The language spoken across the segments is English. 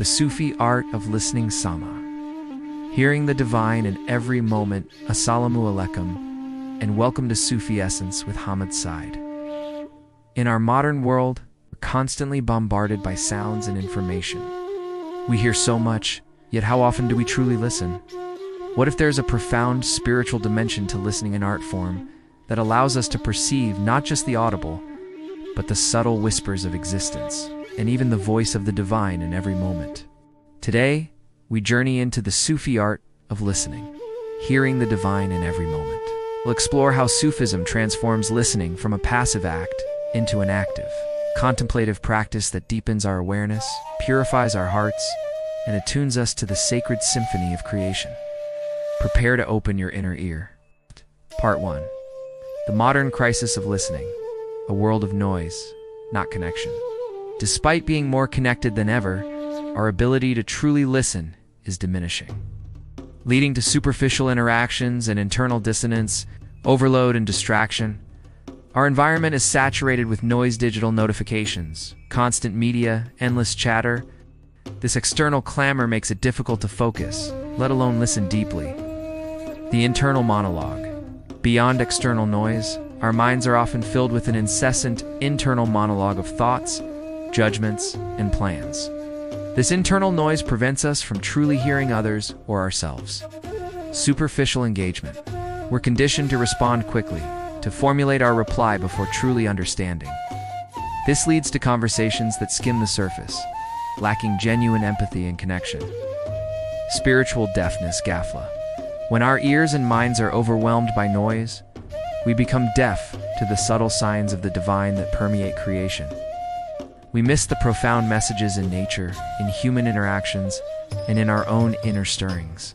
the Sufi Art of Listening Sama. Hearing the divine in every moment. Assalamu alaikum, and welcome to Sufi Essence with Hammad Syed. In our modern world, we're constantly bombarded by sounds and information. We hear so much, yet how often do we truly listen? What if there's a profound spiritual dimension to listening in art form that allows us to perceive not just the audible, but the subtle whispers of existence, and even the voice of the divine in every moment? Today, we journey into the Sufi art of listening, hearing the divine in every moment. We'll explore how Sufism transforms listening from a passive act into an active, contemplative practice that deepens our awareness, purifies our hearts, and attunes us to the sacred symphony of creation. Prepare to open your inner ear. Part 1. The modern crisis of listening, a world of noise, not connection. Despite being more connected than ever, our ability to truly listen is diminishing, leading to superficial interactions and internal dissonance, overload and distraction. Our environment is saturated with noise, digital notifications, constant media, endless chatter. This external clamor makes it difficult to focus, let alone listen deeply. The internal monologue. Beyond external noise, our minds are often filled with an incessant internal monologue of thoughts, judgments, and plans. This internal noise prevents us from truly hearing others or ourselves. Superficial engagement. We're conditioned to respond quickly, to formulate our reply before truly understanding. This leads to conversations that skim the surface, lacking genuine empathy and connection. Spiritual deafness, ghafla. When our ears and minds are overwhelmed by noise, we become deaf to the subtle signs of the divine that permeate creation. We miss the profound messages in nature, in human interactions, and in our own inner stirrings.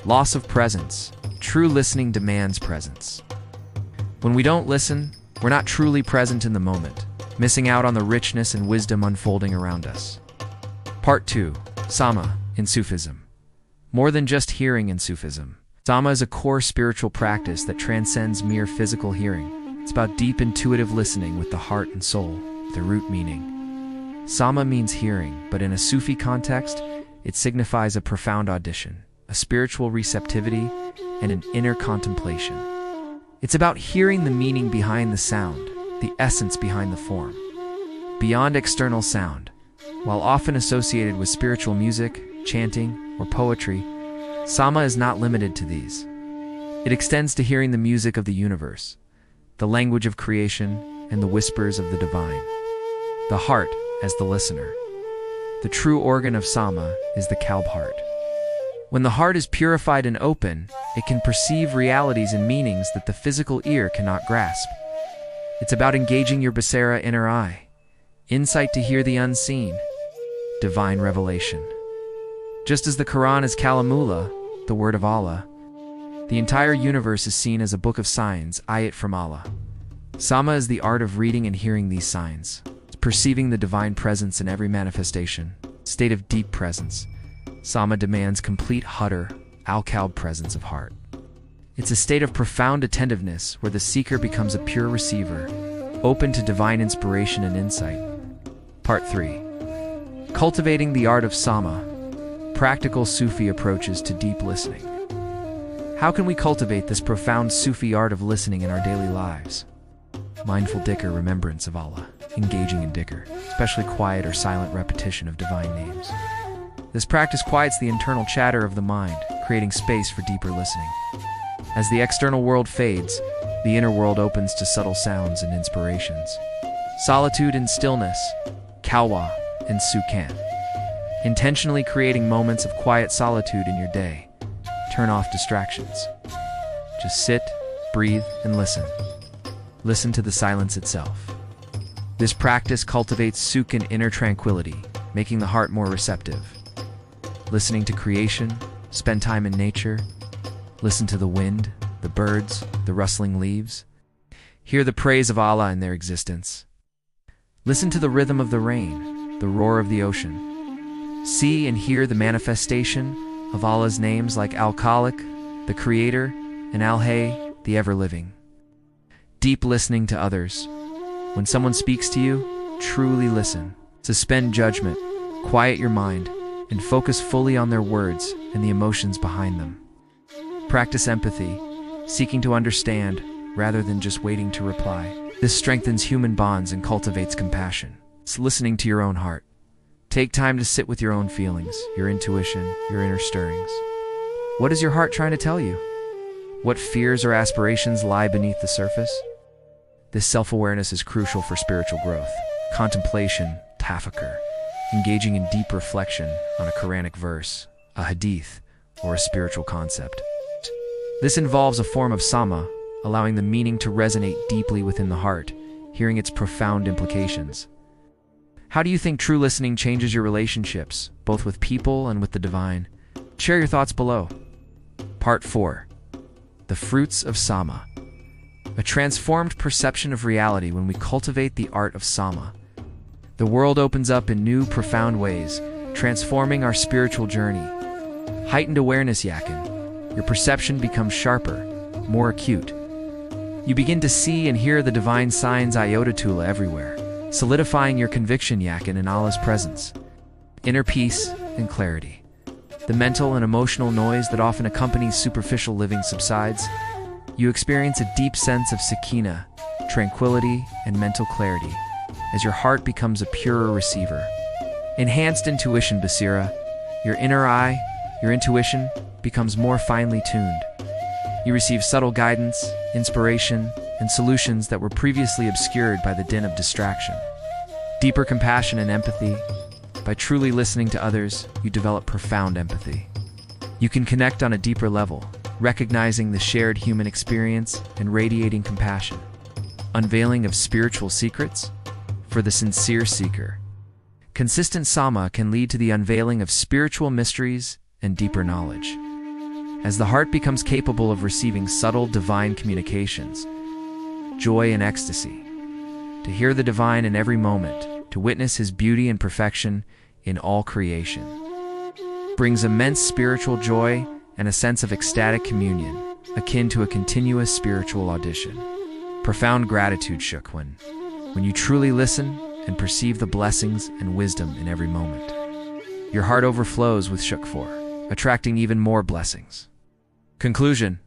Loss of presence. True listening demands presence. When we don't listen, we're not truly present in the moment, missing out on the richness and wisdom unfolding around us. Part 2. Sama in Sufism. More than just hearing in Sufism, Sama is a core spiritual practice that transcends mere physical hearing. It's about deep intuitive listening with the heart and soul, the root meaning. Sama means hearing, but in a Sufi context, it signifies a profound audition, a spiritual receptivity, and an inner contemplation. It's about hearing the meaning behind the sound, the essence behind the form. Beyond external sound, while often associated with spiritual music, chanting, or poetry, Sama is not limited to these. It extends to hearing the music of the universe, the language of creation, and the whispers of the divine. The heart as the listener. The true organ of Sama is the al-Qalb heart. When the heart is purified and open, it can perceive realities and meanings that the physical ear cannot grasp. It's about engaging your basara, inner eye, insight to hear the unseen, divine revelation. Just as the Quran is Kalamullah, the word of Allah, the entire universe is seen as a book of signs, ayat from Allah. Sama is the art of reading and hearing these signs, perceiving the divine presence in every manifestation, state of deep presence. Sama demands complete hutter, al-Qalb presence of heart. It's a state of profound attentiveness where the seeker becomes a pure receiver, open to divine inspiration and insight. Part 3. Cultivating the art of Sama. Practical Sufi approaches to deep listening. How can we cultivate this profound Sufi art of listening in our daily lives? Mindful Dhikr, remembrance of Allah. Engaging in Dhikr, especially quiet or silent repetition of divine names. This practice quiets the internal chatter of the mind, creating space for deeper listening. As the external world fades, the inner world opens to subtle sounds and inspirations. Solitude and stillness, Kalwa and Sukan. Intentionally creating moments of quiet solitude in your day. Turn off distractions. Just sit, breathe, and listen. Listen to the silence itself. This practice cultivates Sukan inner tranquility, making the heart more receptive. Listening to creation, spend time in nature, listen to the wind, the birds, the rustling leaves. Hear the praise of Allah in their existence. Listen to the rhythm of the rain, the roar of the ocean. See and hear the manifestation of Allah's names like al-Qalb, the Creator, and al-Hayy, the Ever-Living. Deep listening to others. When someone speaks to you, truly listen. Suspend judgment, quiet your mind, and focus fully on their words and the emotions behind them. Practice empathy, seeking to understand rather than just waiting to reply. This strengthens human bonds and cultivates compassion. It's listening to your own heart. Take time to sit with your own feelings, your intuition, your inner stirrings. What is your heart trying to tell you? What fears or aspirations lie beneath the surface? This self-awareness is crucial for spiritual growth. Contemplation, Tafakkur, engaging in deep reflection on a Quranic verse, a hadith, or a spiritual concept. This involves a form of Sama, allowing the meaning to resonate deeply within the heart, hearing its profound implications. How do you think true listening changes your relationships, both with people and with the divine? Share your thoughts below. Part 4. The Fruits of Sama. A transformed perception of reality when we cultivate the art of Sama. The world opens up in new, profound ways, transforming our spiritual journey. Heightened awareness, Yakin. Your perception becomes sharper, more acute. You begin to see and hear the divine signs Ayotatullah everywhere, solidifying your conviction, Yakin, in Allah's presence. Inner peace and clarity. The mental and emotional noise that often accompanies superficial living subsides. You experience a deep sense of sakina, tranquility, and mental clarity, as your heart becomes a purer receiver. Enhanced intuition, Basira. Your inner eye, your intuition, becomes more finely tuned. You receive subtle guidance, inspiration, and solutions that were previously obscured by the din of distraction. Deeper compassion and empathy. By truly listening to others, you develop profound empathy. You can connect on a deeper level, recognizing the shared human experience and radiating compassion. Unveiling of spiritual secrets for the sincere seeker. Consistent Sama can lead to the unveiling of spiritual mysteries and deeper knowledge. As the heart becomes capable of receiving subtle divine communications, joy and ecstasy, to hear the divine in every moment, to witness his beauty and perfection in all creation, brings immense spiritual joy and a sense of ecstatic communion, akin to a continuous spiritual audition. Profound gratitude, Shuk, when you truly listen and perceive the blessings and wisdom in every moment. Your heart overflows with Shukr, attracting even more blessings. Conclusion.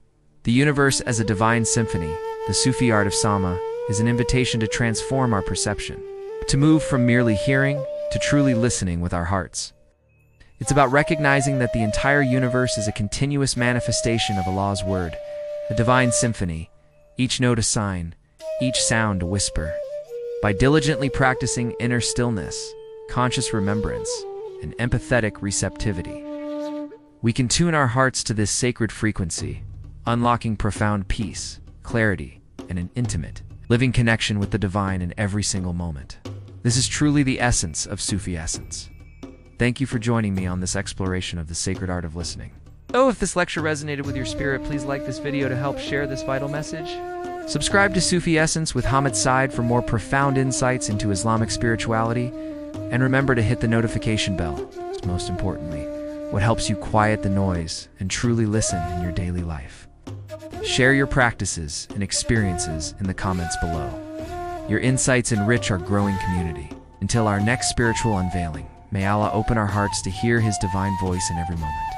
The universe as a divine symphony, the Sufi art of Sama, is an invitation to transform our perception, to move from merely hearing to truly listening with our hearts. It's about recognizing that the entire universe is a continuous manifestation of Allah's word, a divine symphony, each note a sign, each sound a whisper. By diligently practicing inner stillness, conscious remembrance, and empathetic receptivity, we can tune our hearts to this sacred frequency, unlocking profound peace, clarity, and an intimate, living connection with the divine in every single moment. This is truly the essence of Sufi essence. Thank you for joining me on this exploration of the sacred art of listening. Oh, if this lecture resonated with your spirit, please like this video to help share this vital message. Subscribe to Sufi Essence with Hammad Syed for more profound insights into Islamic spirituality, and remember to hit the notification bell, most importantly, what helps you quiet the noise and truly listen in your daily life. Share your practices and experiences in the comments below. Your insights enrich our growing community. Until our next spiritual unveiling, may Allah open our hearts to hear His divine voice in every moment.